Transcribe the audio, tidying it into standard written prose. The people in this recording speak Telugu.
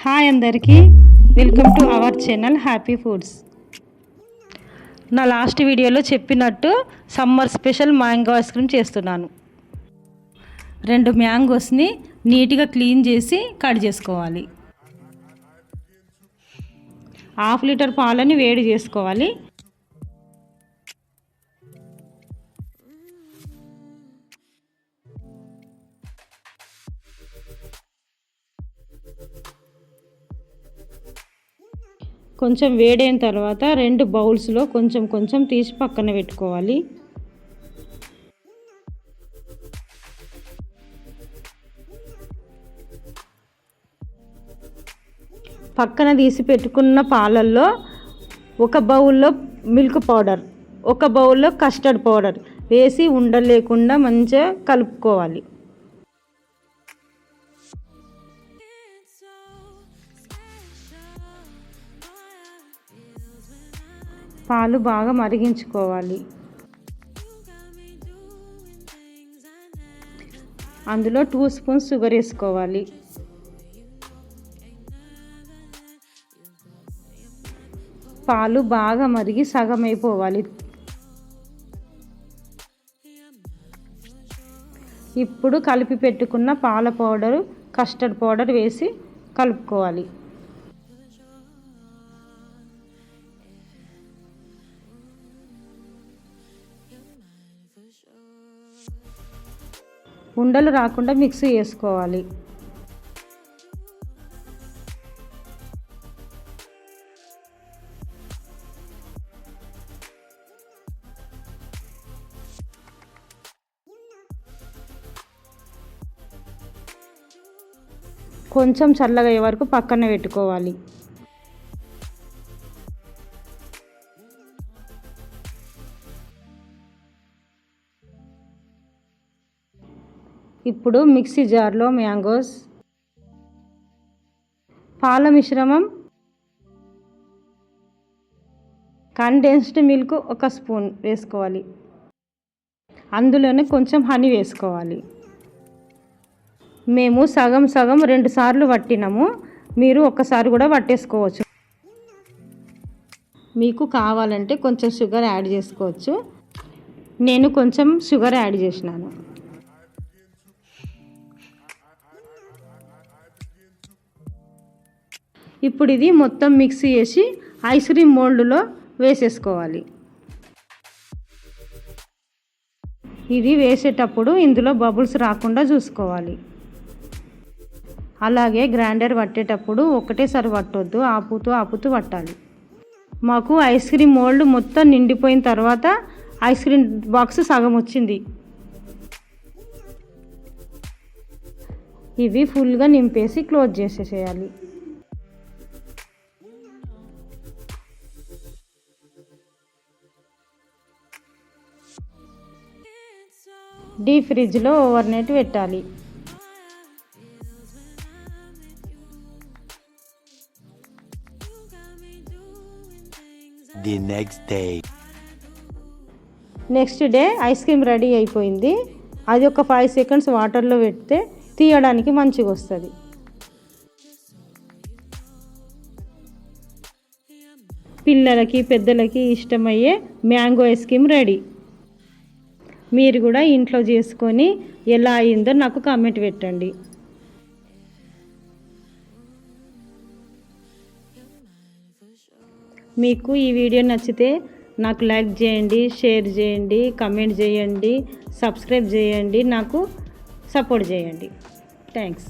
హాయ్ అందరికీ, welcome to our channel happy foods. నా లాస్ట్ వీడియోలో చెప్పినట్టు summer special mango ice cream చేస్తున్నాను. 2 మ్యాంగోస్ని నీట్గా క్లీన్ చేసి కట్ చేసుకోవాలి. 1/2 లీటర్ పాలని వేడి చేసుకోవాలి. కొంచెం వేడైన తర్వాత 2 బౌల్స్లో కొంచెం కొంచెం తీసి పక్కన పెట్టుకోవాలి. పక్కన తీసి పెట్టుకున్న పాలల్లో 1 బౌల్లో మిల్క్ పౌడర్, 1 బౌల్లో కస్టర్డ్ పౌడర్ వేసి ఉండలేకుండా మంచిగా కలుపుకోవాలి. పాలు బాగా మరిగించుకోవాలి. అందులో 2 స్పూన్స్ షుగర్ వేసుకోవాలి. పాలు బాగా మరిగి సగం అయిపోవాలి. ఇప్పుడు కలిపి పెట్టుకున్న పాల పౌడరు, కస్టర్డ్ పౌడర్ వేసి కలుపుకోవాలి. ఉండలు రాకుండా మిక్స్ చేసుకోవాలి. కొంచెం చల్లగా అయ్యే వరకు పక్కన పెట్టుకోవాలి. ఇప్పుడు మిక్సీ జార్లో మ్యాంగోస్, పాల మిశ్రమం, కండెన్స్డ్ మిల్క్ 1 స్పూన్ వేసుకోవాలి. అందులోనే కొంచెం హనీ వేసుకోవాలి. మేము సగం 2 సార్లు పట్టినాము. మీరు ఒక్కసారి కూడా పట్టేసుకోవచ్చు. మీకు కావాలంటే కొంచెం షుగర్ యాడ్ చేసుకోవచ్చు. నేను కొంచెం షుగర్ యాడ్ చేసినాను. ఇప్పుడు ఇది మొత్తం మిక్స్ చేసి ఐస్ క్రీమ్ మోల్డ్లో వేసేసుకోవాలి. ఇది వేసేటప్పుడు ఇందులో బబుల్స్ రాకుండా చూసుకోవాలి. అలాగే గ్రైండర్ పట్టేటప్పుడు ఒకటేసారి పట్టొద్దు, ఆపుతూ పట్టాలి. మాకు ఐస్ క్రీమ్ మోల్డ్ మొత్తం నిండిపోయిన తర్వాత ఐస్ క్రీమ్ బాక్స్ సగం వచ్చింది. ఇవి ఫుల్గా నింపేసి క్లోజ్ చేసేసేయాలి. డీప్ ఫ్రిడ్జ్లో ఓవర్ నైట్ పెట్టాలి. Next day ice cream ready అయిపోయింది. అది ఒక 5 సెకండ్స్ వాటర్లో పెడితే తీయడానికి మంచిగా వస్తుంది. పిల్లలకి పెద్దలకి ఇష్టమయ్యే మ్యాంగో ఐస్ క్రీమ్ రెడీ. మీరు కూడా ఇంట్లో చేసుకొని ఎలా అయిందో నాకు కామెంట్ పెట్టండి. మీకు ఈ వీడియో నచ్చితే నాకు లైక్ చేయండి, షేర్ చేయండి, కామెంట్ చేయండి, సబ్స్క్రైబ్ చేయండి, నాకు సపోర్ట్ చేయండి. థ్యాంక్స్.